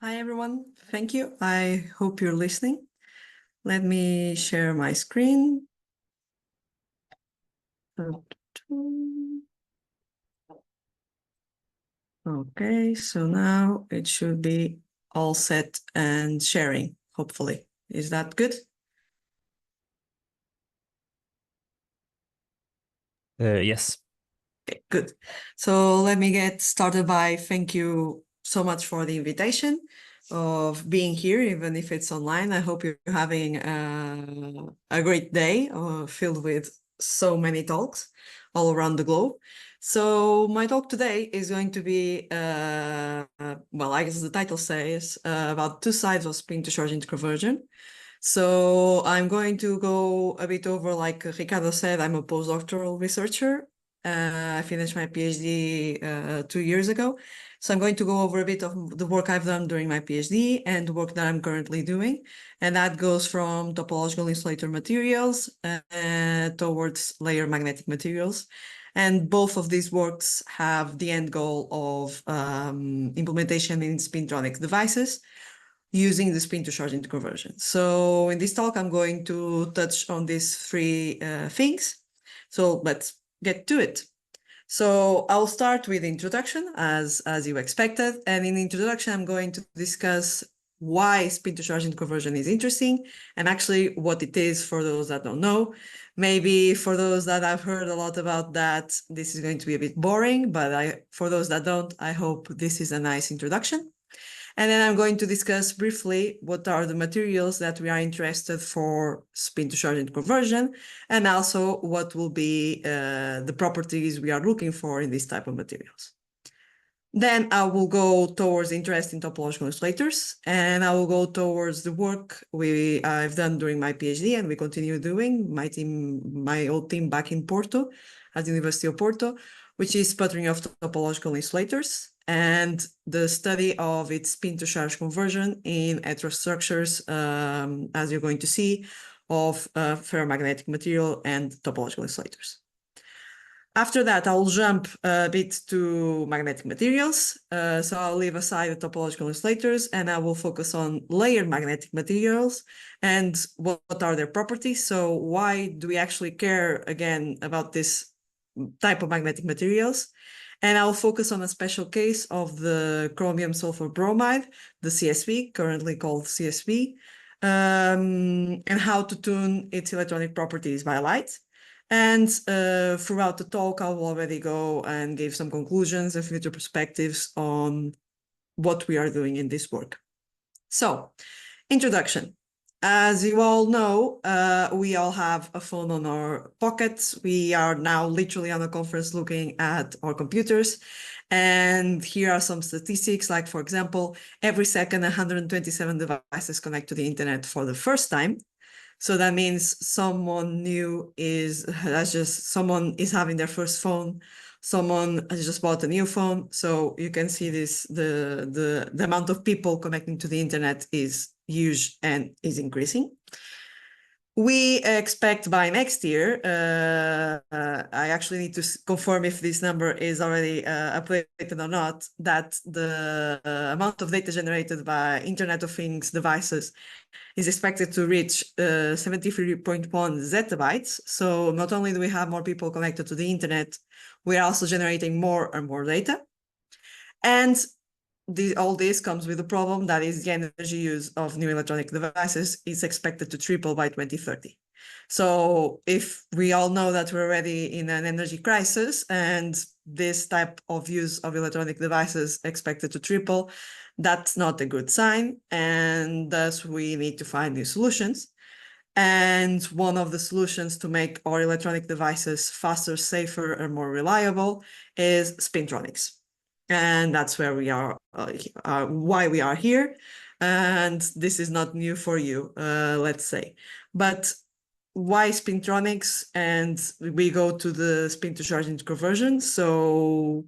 Hi, everyone. Thank you. I hope you're listening. Let me share my screen. Okay, so now it should be all set and sharing, hopefully. Is that good? Yes. Okay, good. So let me get started by thank you so much for the invitation of being here, even if it's online. I hope you're having a great day filled with so many talks all around the globe. So my talk today is going to be, well, I guess the title says about two sides of spin-to-charge interconversion. So I'm going to go a bit over, like Ricardo said, I'm a postdoctoral researcher. I finished my PhD 2 years ago. So I'm going to go over a bit of the work I've done during my PhD and the work that I'm currently doing. And that goes from topological insulator materials towards layer magnetic materials. And both of these works have the end goal of implementation in spintronic devices using the spin-to-charge interconversion. So in this talk, I'm going to touch on these three things. So let's get to it. So I'll start with introduction, as you expected. And in the introduction, I'm going to discuss why spin-to-charge interconversion is interesting and actually what it is for those that don't know. Maybe for those that have heard a lot about that, this is going to be a bit boring, but for those that don't, I hope this is a nice introduction. And then I'm going to discuss briefly what are the materials that we are interested for spin-to-charge interconversion, and also what will be the properties we are looking for in this type of materials. Then I will go towards interest in topological insulators, and I will go towards the work I've done during my PhD, and we continue doing, my old team back in Porto, at the University of Porto, which is sputtering of topological insulators and the study of its spin-to-charge conversion in heterostructures, as you're going to see, of ferromagnetic material and topological insulators. After that, I'll jump a bit to magnetic materials. So I'll leave aside the topological insulators and I will focus on layered magnetic materials and what are their properties. So why do we actually care again about this type of magnetic materials? And I'll focus on a special case of the chromium sulfur bromide, the CSV, currently called CSV, and how to tune its electronic properties by light. And throughout the talk, I will already go and give some conclusions and future perspectives on what we are doing in this work. So, introduction. As you all know, we all have a phone on our pockets. We are now literally on a conference looking at our computers. And here are some statistics, like, for example, every second, 127 devices connect to the internet for the first time. So that means someone someone is having their first phone, someone has just bought a new phone. So you can see the amount of people connecting to the internet is huge and is increasing. We expect by next year, I actually need to confirm if this number is already updated or not, that the amount of data generated by Internet of Things devices is expected to reach 73.1 zettabytes. So not only do we have more people connected to the internet, we are also generating more and more data. And all this comes with a problem, that is the energy use of new electronic devices is expected to triple by 2030. So if we all know that we're already in an energy crisis and this type of use of electronic devices expected to triple, that's not a good sign. And thus we need to find new solutions. And one of the solutions to make our electronic devices faster, safer, and more reliable is spintronics. And that's where we are, why we are here. And this is not new for you, let's say. But why spintronics? And we go to the spin-to-charge interconversion. So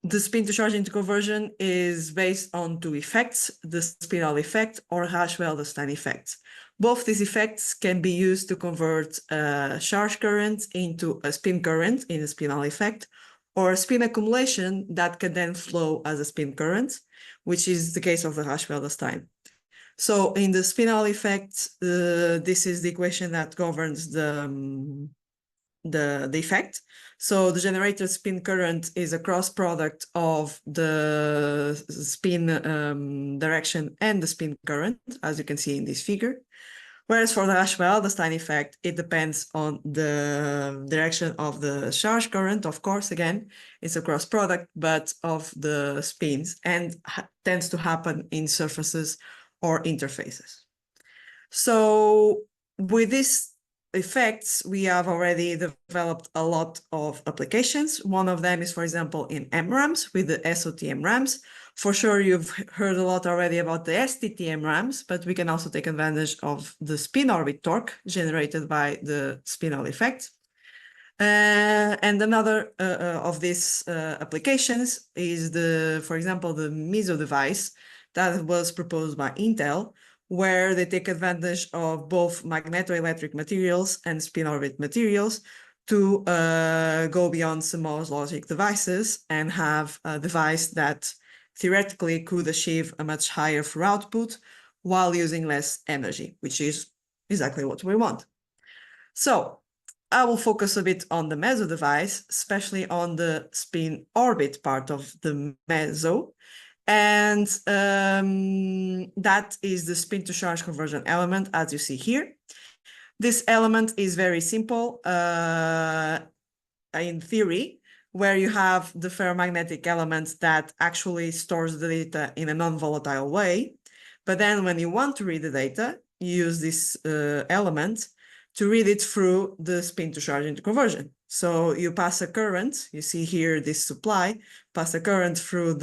the spin-to-charge interconversion is based on two effects, the spiral effect or Harsh-Weldestein effect. Both these effects can be used to convert a charge current into a spin current in a spinal effect, or a spin accumulation that can then flow as a spin current, which is the case of the Rasch-Weldestein. So in the spinel effect, this is the equation that governs the effect. So the generated spin current is a cross product of the spin direction and the spin current, as you can see in this figure. Whereas for the Rasch-Weldestein effect, it depends on the direction of the charge current. Of course, again, it's a cross product, but of the spins, and tends to happen in surfaces or interfaces. So with these effects, we have already developed a lot of applications. One of them is, for example, in MRAMs with the SOT MRAMs. For sure, you've heard a lot already about the STT MRAMs, but we can also take advantage of the spin orbit torque generated by the spinel effect. And another of these applications is for example, the MISO device that was proposed by Intel, where they take advantage of both magnetoelectric materials and spin orbit materials to go beyond CMOS logic devices and have a device that theoretically could achieve a much higher output while using less energy, which is exactly what we want. So I will focus a bit on the meso device, especially on the spin orbit part of the meso. And that is the spin to charge conversion element, as you see here. This element is very simple in theory, where you have the ferromagnetic element that actually stores the data in a non-volatile way. But then when you want to read the data, you use this element to read it through the spin to charge interconversion. So you pass a current, you see here this supply, pass a current through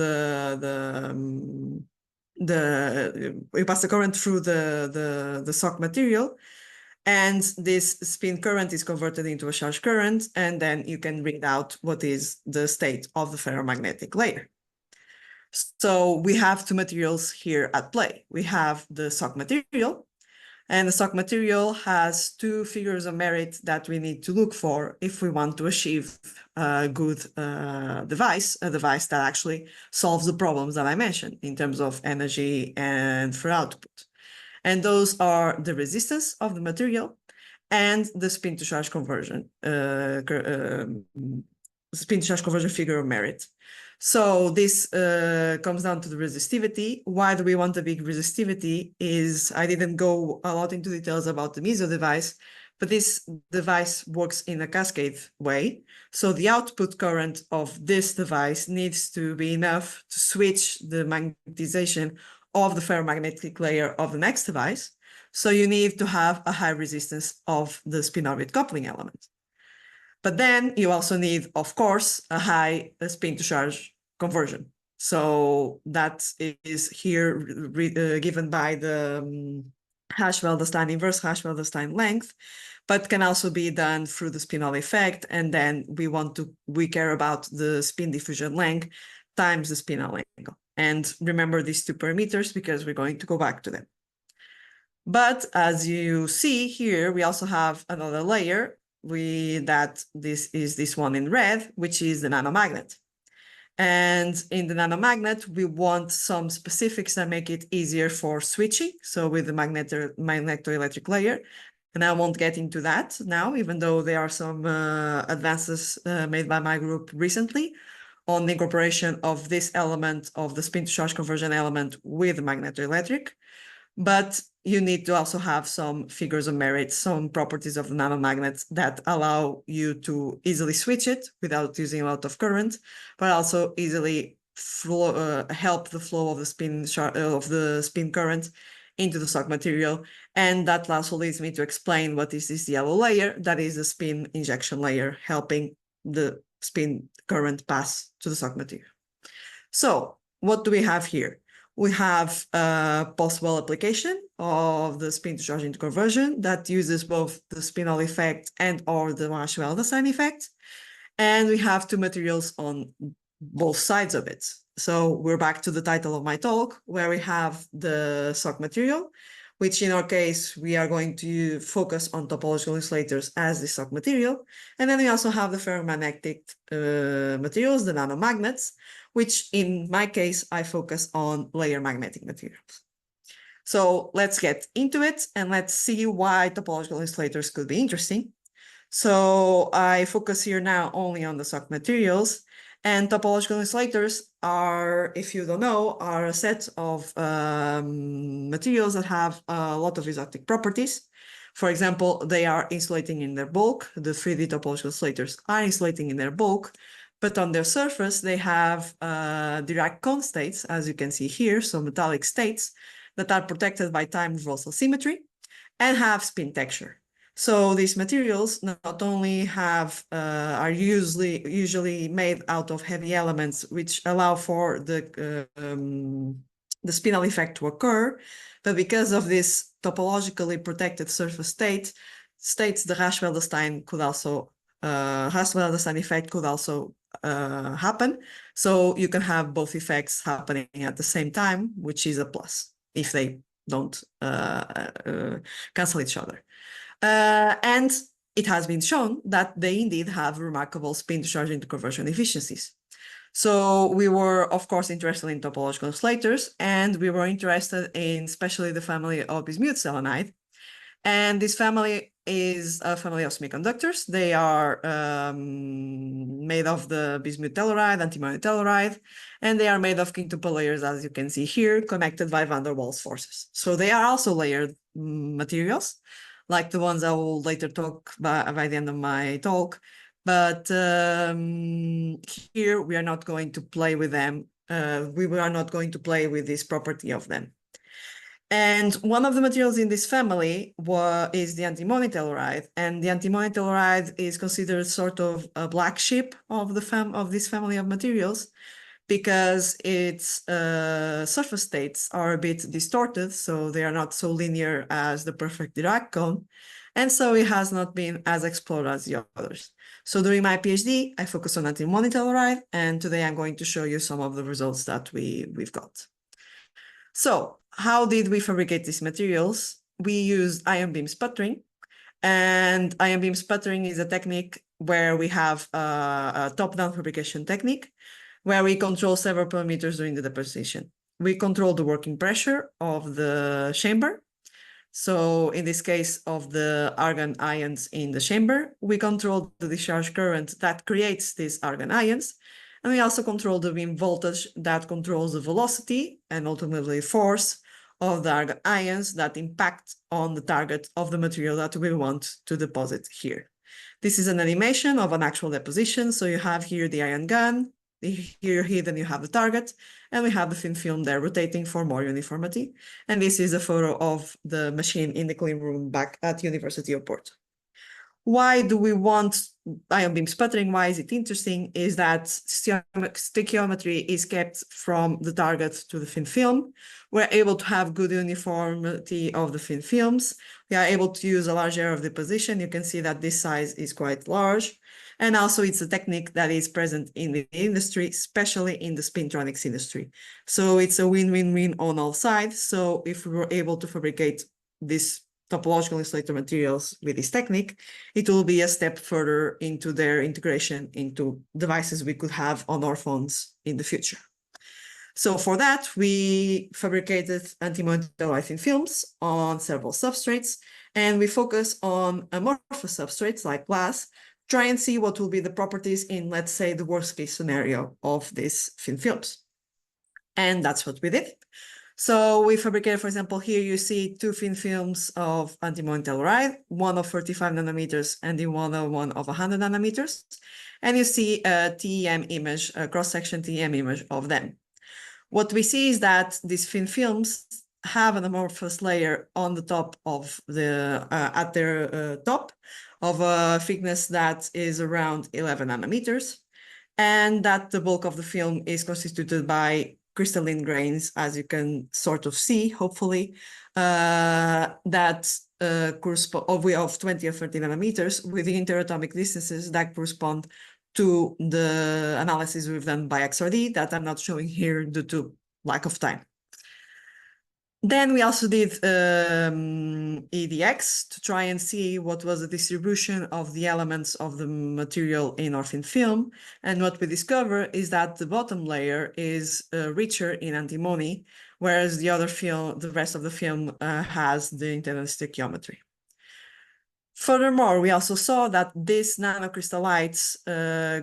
you pass the current through the sock material, and this spin current is converted into a charge current, and then you can read out what is the state of the ferromagnetic layer. So we have two materials here at play. We have the sock material, and the sock material has two figures of merit that we need to look for if we want to achieve a good device, a device that actually solves the problems that I mentioned in terms of energy and for output. And those are the resistance of the material and the spin to charge conversion, spin to charge conversion figure of merit. So this comes down to the resistivity. Why do we want a big resistivity is, I didn't go a lot into details about the MISO device, but this device works in a cascade way. So the output current of this device needs to be enough to switch the magnetization of the ferromagnetic layer of the next device. So you need to have a high resistance of the spin orbit coupling element. But then you also need, of course, a high spin to charge conversion. So that is here given by the Rasch-Weldestein, inverse Rasch-Weldestein length, but can also be done through the spinel effect. And then we care about the spin diffusion length times the spinel angle. And remember these two parameters because we're going to go back to them. But as you see here, we also have another layer this is this one in red, which is the nanomagnet. And in the nanomagnet, we want some specifics that make it easier for switching. So with the magnetoelectric layer, and I won't get into that now, even though there are some advances made by my group recently on the incorporation of this element of the spin to charge conversion element with the magnetoelectric. But you need to also have some figures of merit, some properties of the nanomagnets that allow you to easily switch it without using a lot of current, but also easily help the flow of the spin current into the sock material. And that also leads me to explain what is this yellow layer. That is the spin injection layer, helping the spin current pass to the sock material. So what do we have here? We have a possible application of the spin to charge interconversion that uses both the spinel effect and or the Rasch-Weldestein effect. And we have two materials on both sides of it. So we're back to the title of my talk, where we have the sock material, which in our case, we are going to focus on topological insulators as the sock material. And then we also have the ferromagnetic materials, the nanomagnets, which in my case, I focus on layer magnetic materials. So let's get into it and let's see why topological insulators could be interesting. So I focus here now only on the soft materials, and topological insulators are, if you don't know, are a set of materials that have a lot of isotic properties. For example, they are insulating in their bulk. The 3D topological insulators are insulating in their bulk, but on their surface, they have Dirac cone states, as you can see here, so metallic states that are protected by time reversal symmetry and have spin texture. So these materials not only have are usually made out of heavy elements, which allow for the spinel effect to occur, but because of this topologically protected surface states, the Rasch-Weldestein could also Rasch-Weldestein effect could also happen. So you can have both effects happening at the same time, which is a plus if they don't cancel each other. And it has been shown that they indeed have remarkable spin-to-charge interconversion efficiencies. So we were, of course, interested in topological insulators, and we were interested in especially the family of bismuth selenide. And this family is a family of semiconductors. They are made of the bismuth telluride, antimony telluride, and they are made of quintuple layers, as you can see here, connected by van der Waals forces. So they are also layered materials, like the ones I will later talk by the end of my talk. But here we are not going to play with them. We are not going to play with this property of them. And one of the materials in this family is the antimony telluride, and the antimony telluride is considered sort of a black sheep of this family of materials because its surface states are a bit distorted, so they are not so linear as the perfect Dirac cone, and so it has not been as explored as the others. So during my PhD, I focus on antimony telluride, and today I'm going to show you some of the results that we've got. So how did we fabricate these materials? We used ion beam sputtering, and ion beam sputtering is a technique where we have a top-down fabrication technique where we control several parameters during the deposition. We control the working pressure of the chamber. So in this case of the argon ions in the chamber, we control the discharge current that creates these argon ions. And we also control the beam voltage that controls the velocity and ultimately force of the argon ions that impact on the target of the material that we want to deposit here. This is an animation of an actual deposition. So you have here the ion gun, here hidden you have the target, and we have the thin film there rotating for more uniformity. And this is a photo of the machine in the clean room back at University of Porto. Why do we want ion beam sputtering? Why is it interesting? Is that stoichiometry is kept from the target to the thin film. We're able to have good uniformity of the thin films. We are able to use a large area of deposition. You can see that this size is quite large. And also it's a technique that is present in the industry, especially in the spintronics industry. So it's a win-win-win on all sides. So if we were able to fabricate this topological insulator materials with this technique, it will be a step further into their integration into devices we could have on our phones in the future. So for that, we fabricated antimony telluride thin films on several substrates, and we focus on amorphous substrates like glass, try and see what will be the properties in, let's say, the worst case scenario of these thin films. And that's what we did. So we fabricated, for example, here you see two thin films of antimony telluride, one of 35 nanometers and the other one of 100 nanometers. And you see a TEM image, a cross-section TEM image of them. What we see is that these thin films have an amorphous layer on the top of the, at their top of a thickness that is around 11 nanometers. And that the bulk of the film is constituted by crystalline grains, as you can sort of see, hopefully, that correspond of 20 or 30 nanometers with the interatomic distances that correspond to the analysis we've done by XRD that I'm not showing here due to lack of time. Then we also did EDX to try and see what was the distribution of the elements of the material in our thin film. And what we discover is that the bottom layer is richer in antimony, whereas the rest of the film has the intended stoichiometry. Furthermore, we also saw that these nanocrystallites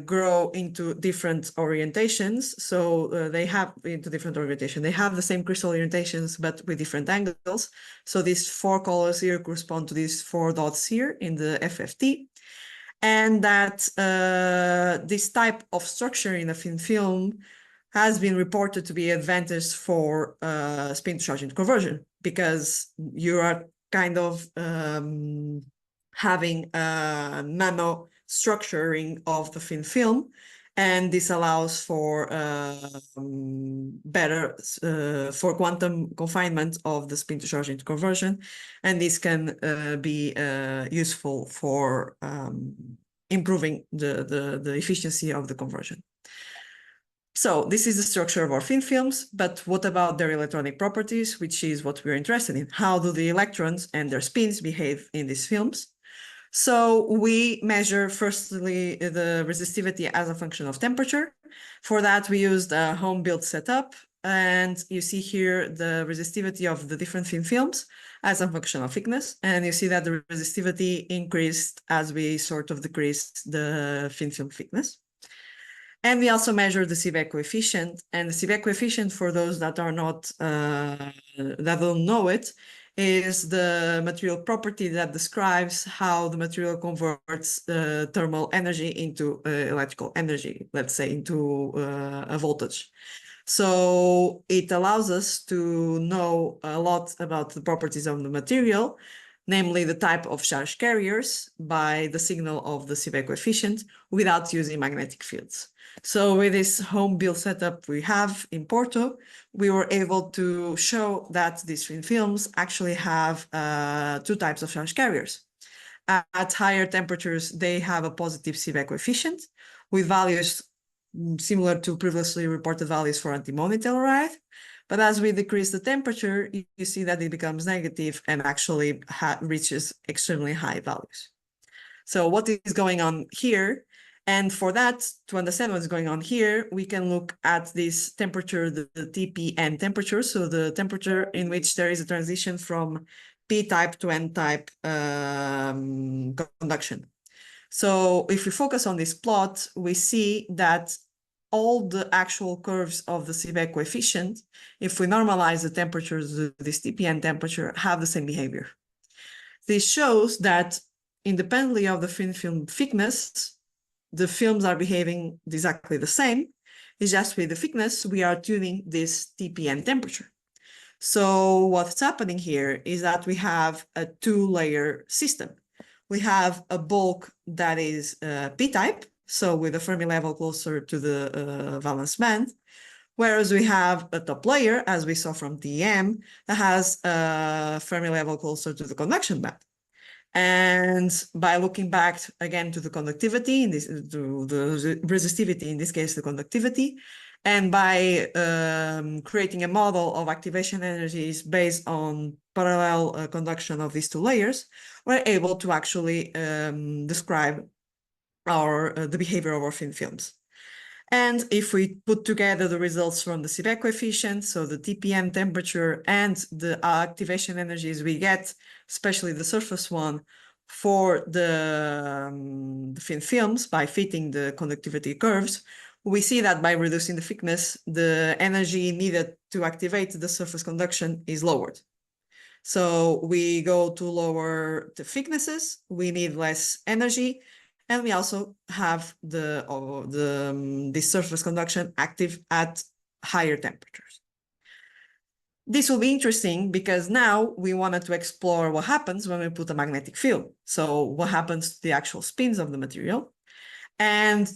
grow into different orientations. So they have the same crystal orientations, but with different angles. So these 4 colors here correspond to these 4 dots here in the FFT. And that this type of structure in a thin film has been reported to be advantageous for spin to charge interconversion, because you are kind of having a nano structuring of the thin film, and this allows for better for quantum confinement of the spin to charge interconversion, and this can be useful for improving the efficiency of the conversion. So this is the structure of our thin films, but what about their electronic properties, which is what we're interested in? How do the electrons and their spins behave in these films? So we measure firstly the resistivity as a function of temperature. For that, we used a home-built setup, and you see here the resistivity of the different thin films as a function of thickness, and you see that the resistivity increased as we sort of decreased the thin film thickness. And we also measure the Seebeck coefficient, and the Seebeck coefficient, for those that are not that don't know it, is the material property that describes how the material converts thermal energy into electrical energy, let's say into a voltage. So it allows us to know a lot about the properties of the material, namely the type of charge carriers, by the signal of the Seebeck coefficient without using magnetic fields. So with this home-built setup we have in Porto, we were able to show that these thin films actually have 2 types of charge carriers. At higher temperatures, they have a positive Seebeck coefficient with values similar to previously reported values for antimony telluride. But as we decrease the temperature, you see that it becomes negative and actually reaches extremely high values. So what is going on here? And for that, to understand what's going on here, we can look at this temperature, the TPN temperature, so the temperature in which there is a transition from P-type to N-type conduction. So if we focus on this plot, we see that all the actual curves of the Seebeck coefficient, if we normalize the temperatures, this TPN temperature, have the same behavior. This shows that independently of the thin film thickness, the films are behaving exactly the same. It's just with the thickness, we are tuning this TPN temperature. So what's happening here is that we have a 2-layer system. We have a bulk that is P-type, so with a Fermi level closer to the valence band, whereas we have a top layer, as we saw from TEM, that has a Fermi level closer to the conduction band. And by looking back again to the conductivity, to the resistivity, in this case the conductivity, and by creating a model of activation energies based on parallel conduction of these 2 layers, we're able to actually describe the behavior of our thin films. And if we put together the results from the Seebeck coefficient, so the TPM temperature and the activation energies we get, especially the surface one, for the thin films by fitting the conductivity curves, we see that by reducing the thickness, the energy needed to activate the surface conduction is lowered. So we go to lower the thicknesses, we need less energy, and we also have the surface conduction active at higher temperatures. This will be interesting because now we wanted to explore what happens when we put a magnetic field. So what happens to the actual spins of the material? And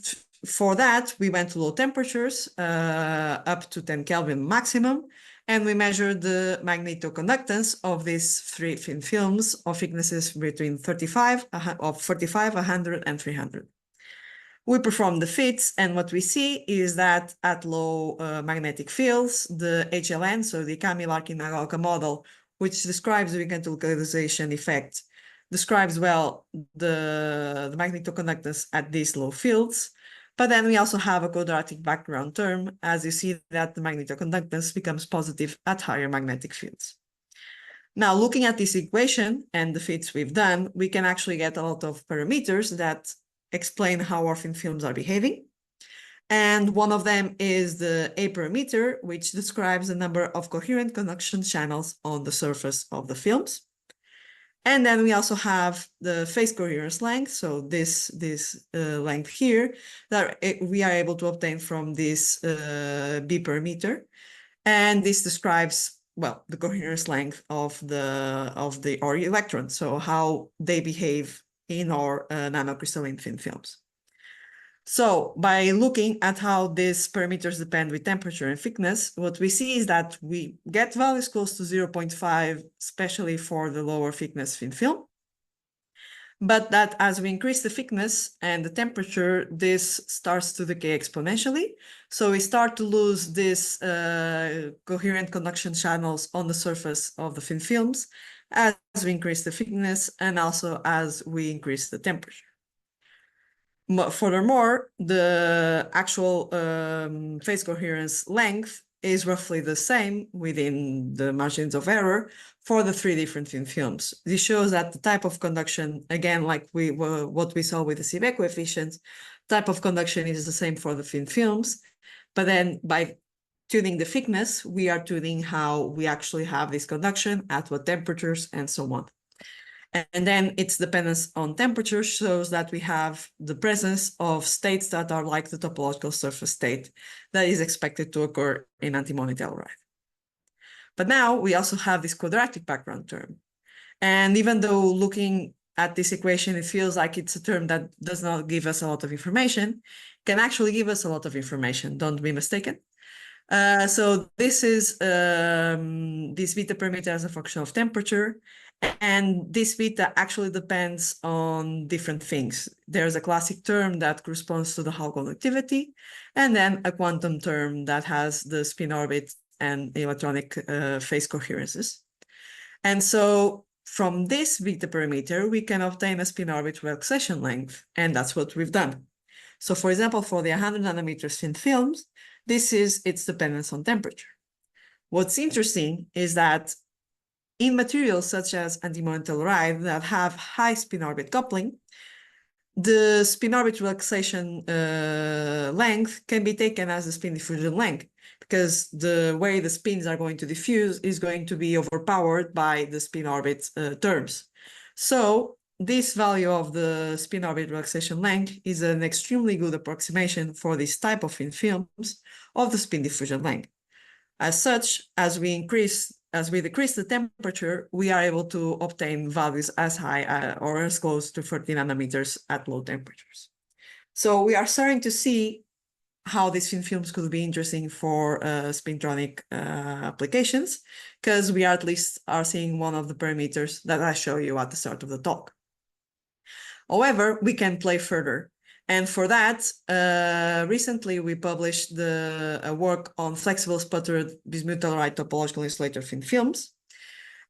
for that, we went to low temperatures, up to 10 Kelvin maximum, and we measured the magnetoconductance of these 3 thin films of thicknesses between 45, 100, and 300. We perform the fits, and what we see is that at low magnetic fields, the HLN, so the Kami-Larkin-Nagoka model, which describes the weak localization effect, describes well the magnetoconductance at these low fields. But then we also have a quadratic background term, as you see that the magnetoconductance becomes positive at higher magnetic fields. Now, looking at this equation and the fits we've done, we can actually get a lot of parameters that explain how our thin films are behaving. And one of them is the A parameter, which describes the number of coherent conduction channels on the surface of the films. And then we also have the phase coherence length, so this length here, that we are able to obtain from this B parameter. And this describes, well, the coherence length of our electrons, so how they behave in our nanocrystalline thin films. So by looking at how these parameters depend with temperature and thickness, what we see is that we get values close to 0.5, especially for the lower thickness thin film. But that as we increase the thickness and the temperature, this starts to decay exponentially. So we start to lose these coherent conduction channels on the surface of the thin films as we increase the thickness and also as we increase the temperature. Furthermore, the actual phase coherence length is roughly the same within the margins of error for the three different thin films. This shows that the type of conduction, again, like what we saw with the Seebeck coefficient, type of conduction is the same for the thin films. But then by tuning the thickness, we are tuning how we actually have this conduction, at what temperatures, and so on. And then its dependence on temperature shows that we have the presence of states that are like the topological surface state that is expected to occur in antimony telluride. But now we also have this quadratic background term. And even though looking at this equation, it feels like it's a term that does not give us a lot of information, can actually give us a lot of information, don't be mistaken. So this is this beta parameter as a function of temperature. And this beta actually depends on different things. There's a classic term that corresponds to the Hall conductivity, and then a quantum term that has the spin orbit and electronic phase coherences. And so from this beta parameter, we can obtain a spin orbit relaxation length, and that's what we've done. So for example, for the 100 nanometers thin films, this is its dependence on temperature. What's interesting is that in materials such as antimony telluride that have high spin orbit coupling, the spin orbit relaxation length can be taken as the spin diffusion length, because the way the spins are going to diffuse is going to be overpowered by the spin orbit terms. So this value of the spin orbit relaxation length is an extremely good approximation for this type of thin films of the spin diffusion length. As such, as we decrease the temperature, we are able to obtain values as high or as close to 30 nanometers at low temperatures. So we are starting to see how these thin films could be interesting for spintronic applications, because we at least are seeing one of the parameters that I show you at the start of the talk. However, we can play further. And for that, recently we published a work on flexible sputtered bismuth telluride topological insulator thin films.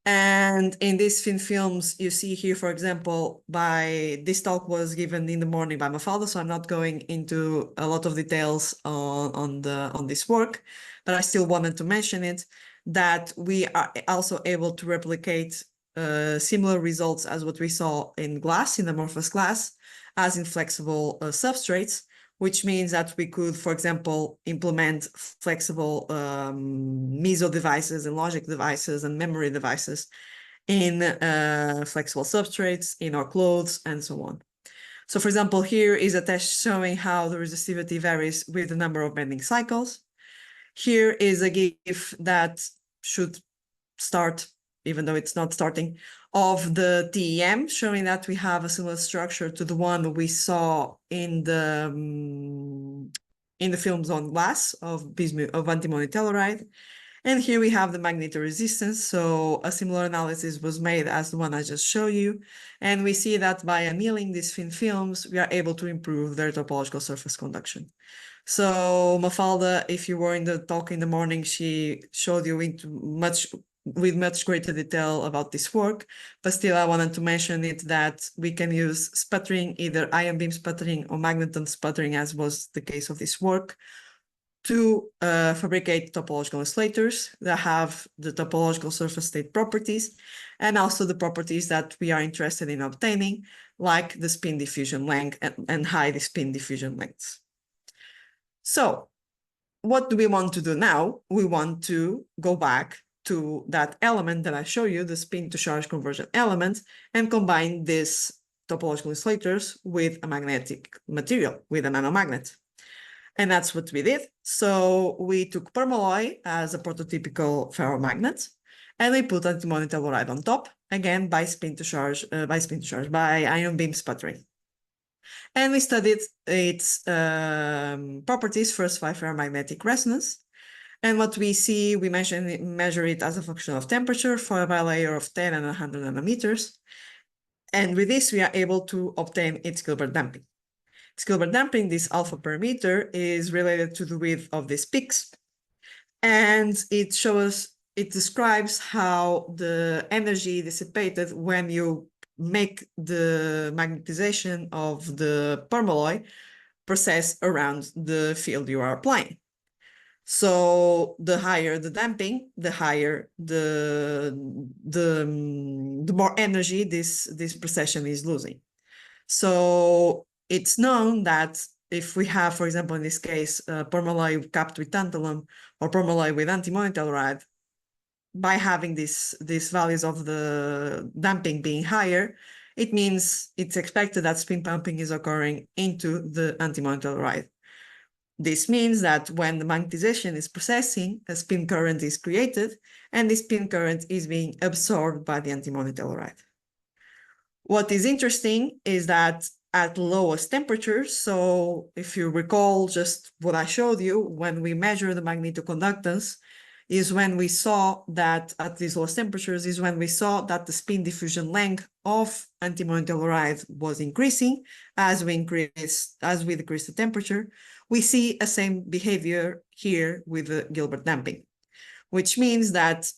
And in these thin films, you see here, for example, this talk was given in the morning by Mafalda, so I'm not going into a lot of details on this work, but I still wanted to mention it, that we are also able to replicate similar results as what we saw in glass, in amorphous glass, as in flexible substrates, which means that we could, for example, implement flexible meso devices and logic devices and memory devices in flexible substrates, in our clothes, and so on. So, for example, here is a test showing how the resistivity varies with the number of bending cycles. Here is a GIF that should start, even though it's not starting, of the TEM, showing that we have a similar structure to the one we saw in the films on glass of antimony telluride. And here we have the magnetoresistance. So a similar analysis was made as the one I just showed you. And we see that by annealing these thin films, we are able to improve their topological surface conduction. So Mafalda, if you were in the talk in the morning, she showed you with much greater detail about this work, but still I wanted to mention it that we can use sputtering, either ion beam sputtering or magneton sputtering, as was the case of this work, to fabricate topological insulators that have the topological surface state properties and also the properties that we are interested in obtaining, like the spin diffusion length and high spin diffusion lengths. So what do we want to do now? We want to go back to that element that I show you, the spin to charge conversion element, and combine these topological insulators with a magnetic material, with a nanomagnet. And that's what we did. So we took permalloy as a prototypical ferromagnet, and we put antimony telluride on top, again by ion beam sputtering. And we studied its properties first by ferromagnetic resonance. And what we see, we measure it as a function of temperature for a bilayer of 10 and 100 nanometers. And with this, we are able to obtain its Gilbert damping. Its Gilbert damping, this alpha parameter, is related to the width of these peaks. And it describes how the energy dissipated when you make the magnetization of the permalloy process around the field you are applying. So the higher the damping, the higher the more energy this precession is losing. So it's known that if we have, for example, in this case, permalloy capped with tantalum or permalloy with antimony telluride, by having these values of the damping being higher, it means it's expected that spin pumping is occurring into the antimony telluride. This means that when the magnetization is processing, a spin current is created, and this spin current is being absorbed by the antimony telluride. What is interesting is that at lowest temperatures, so if you recall just what I showed you, when we measure the magnetoconductance, is when we saw that at these lowest temperatures is when we saw that the spin diffusion length of antimony telluride was increasing as we decrease the temperature. We see a same behavior here with the Gilbert damping, which means that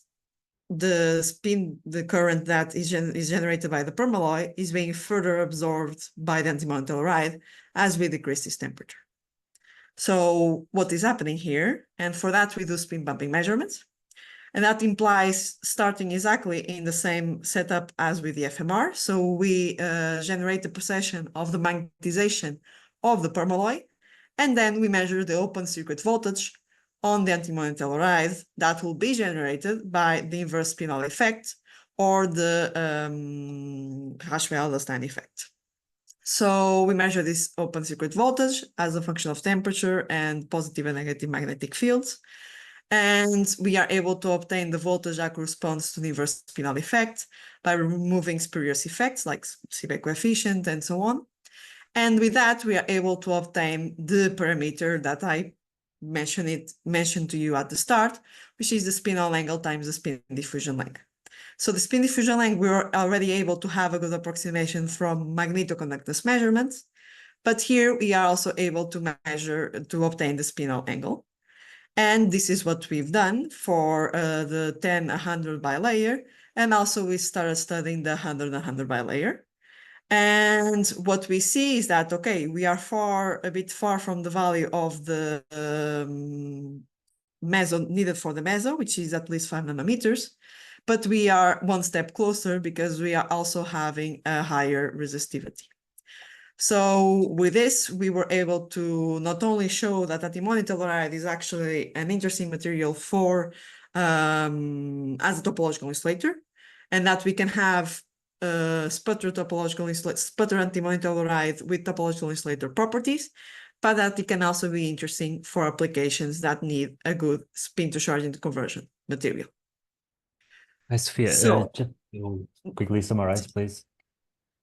the current that is generated by the permalloy is being further absorbed by the antimony telluride as we decrease this temperature. So what is happening here? And for that, we do spin bumping measurements. And that implies starting exactly in the same setup as with the FMR. So we generate the precession of the magnetization of the permalloy, and then we measure the open circuit voltage on the antimony telluride that will be generated by the inverse spinel effect or the Raschwell-Stein effect. So we measure this open circuit voltage as a function of temperature and positive and negative magnetic fields. And we are able to obtain the voltage that corresponds to the inverse spinel effect by removing spurious effects like Seebeck coefficient and so on. And with that, we are able to obtain the parameter that I mentioned to you at the start, which is the spinel angle times the spin diffusion length. So the spin diffusion length, we were already able to have a good approximation from magnetoconductance measurements, but here we are also able to obtain the spinel angle. And this is what we've done for the 10-100 bilayer, and also we started studying the 100-100 bilayer. And what we see is that, okay, we are a bit far from the value of the meso needed for the meso, which is at least 5 nanometers, but we are one step closer because we are also having a higher resistivity. So with this, we were able to not only show that antimony telluride is actually an interesting material for as a topological insulator, and that we can have sputter antimony telluride with topological insulator properties, but that it can also be interesting for applications that need a good spin to charge into conversion material. Hi, Sofia. So, just to quickly summarize, please.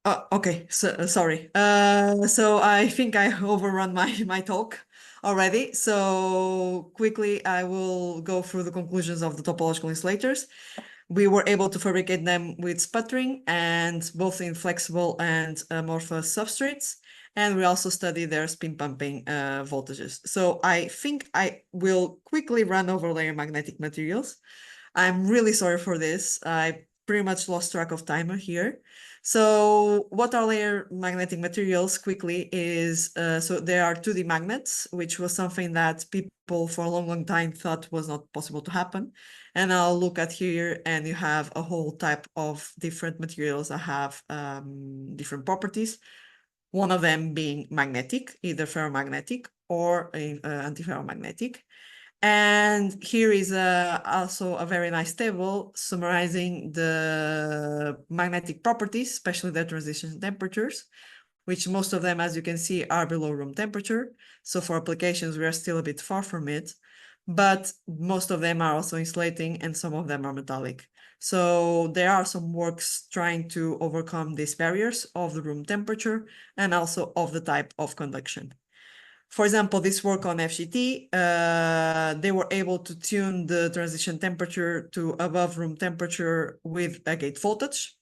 Okay, so sorry. So I think I overrun my talk already. So quickly, I will go through the conclusions of the topological insulators. We were able to fabricate them with sputtering and both in flexible and amorphous substrates. And we also studied their spin pumping voltages. So I think I will quickly run over layer magnetic materials. I'm really sorry for this. I pretty much lost track of time here. So what are layer magnetic materials quickly is, so there are 2D magnets, which was something that people for a long time thought was not possible to happen. And I'll look at here and you have a whole type of different materials that have different properties. One of them being magnetic, either ferromagnetic or antiferromagnetic. And here is also a very nice table summarizing the magnetic properties, especially the transition temperatures, which most of them, as you can see, are below room temperature. So for applications, we are still a bit far from it, but most of them are also insulating and some of them are metallic. So there are some works trying to overcome these barriers of the room temperature and also of the type of conduction. For example, this work on FGT, they were able to tune the transition temperature to above room temperature with a gate voltage.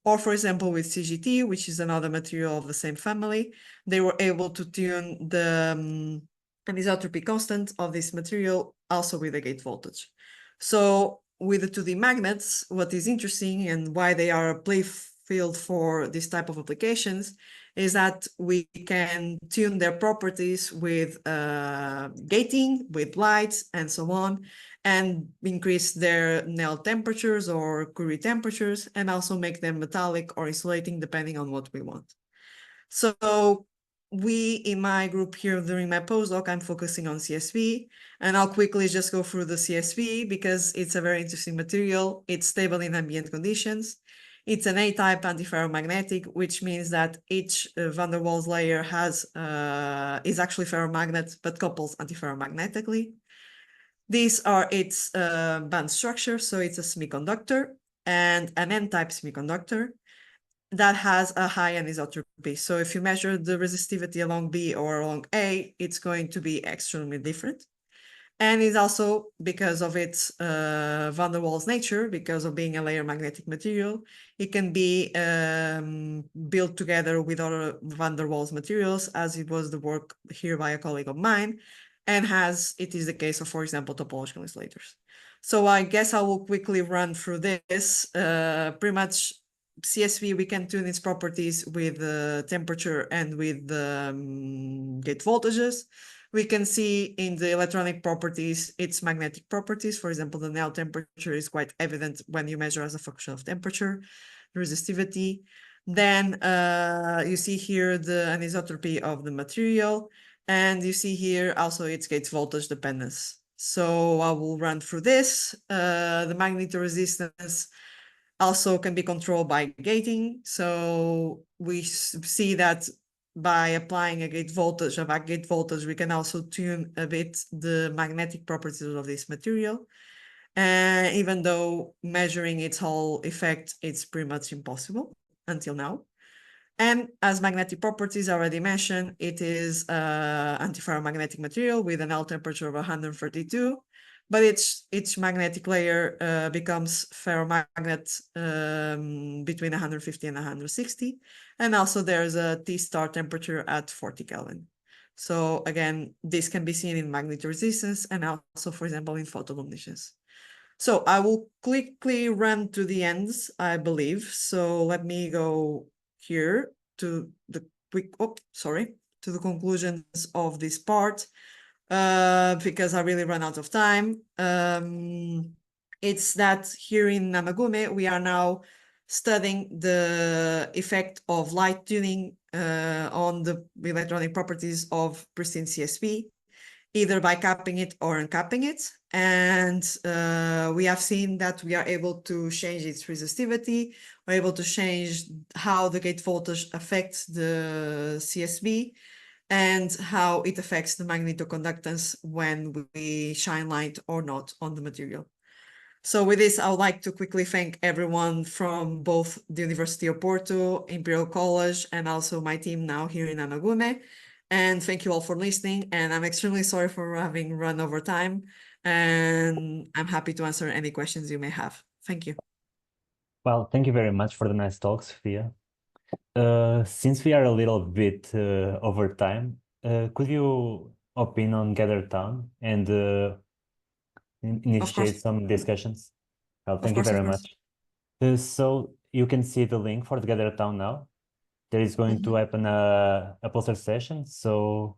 Or for example, with CGT, which is another material of the same family, they were able to tune the anisotropy constant of this material also with a gate voltage. So with the 2D magnets, what is interesting and why they are a play field for this type of applications is that we can tune their properties with gating, with lights, and so on, and increase their Nell temperatures or Curie temperatures, and also make them metallic or insulating, depending on what we want. So we, in my group here during my postdoc, I'm focusing on CSV, and I'll quickly just go through the CSV because it's a very interesting material. It's stable in ambient conditions. It's an A-type antiferromagnetic, which means that each van der Waals layer is actually ferromagnet, but couples antiferromagnetically. These are its band structure, so it's a semiconductor and an N-type semiconductor that has a high anisotropy. So if you measure the resistivity along B or along A, it's going to be extremely different. And it's also because of its van der Waals nature, because of being a layer magnetic material, it can be built together with other van der Waals materials, as it was the work here by a colleague of mine, and it is the case of, for example, topological insulators. So I guess I will quickly run through this. Pretty much CSV, we can tune its properties with the temperature and with the gate voltages. We can see in the electronic properties, its magnetic properties. For example, the Nell temperature is quite evident when you measure as a function of temperature, resistivity. Then you see here the anisotropy of the material, and you see here also its gate voltage dependence. So I will run through this. The magnetic resistance also can be controlled by gating. So we see that by applying a gate voltage, a back gate voltage, we can also tune a bit the magnetic properties of this material. Even though measuring its Hall effect, it's pretty much impossible until now. And as magnetic properties already mentioned, it is antiferromagnetic material with an L temperature of 132, but each magnetic layer becomes ferromagnet between 150 and 160. And also there's a T star temperature at 40 Kelvin. So again, this can be seen in magnetic resistance and also, for example, in photoluminescence. So I will quickly run to the ends, I believe. So let me go here to the to the conclusions of this part, because I really run out of time. It's that here in nanoGUNE, we are now studying the effect of light tuning on the electronic properties of pristine CSV, either by capping it or uncapping it. And we have seen that we are able to change its resistivity. We're able to change how the gate voltage affects the CSV and how it affects the magnetoconductance when we shine light or not on the material. So with this, I would like to quickly thank everyone from both the University of Porto, Imperial College, and also my team now here in nanoGUNE. And thank you all for listening. And I'm extremely sorry for having run over time. And I'm happy to answer any questions you may have. Thank you. Well, thank you very much for the nice talk, Sophia. Since we are a little bit over time, could you opine on GatherTown and Of course, initiate some discussions? Well, of thank you course, of very course. much. So you can see the link for the GatherTown now. There is going to happen a poster session. So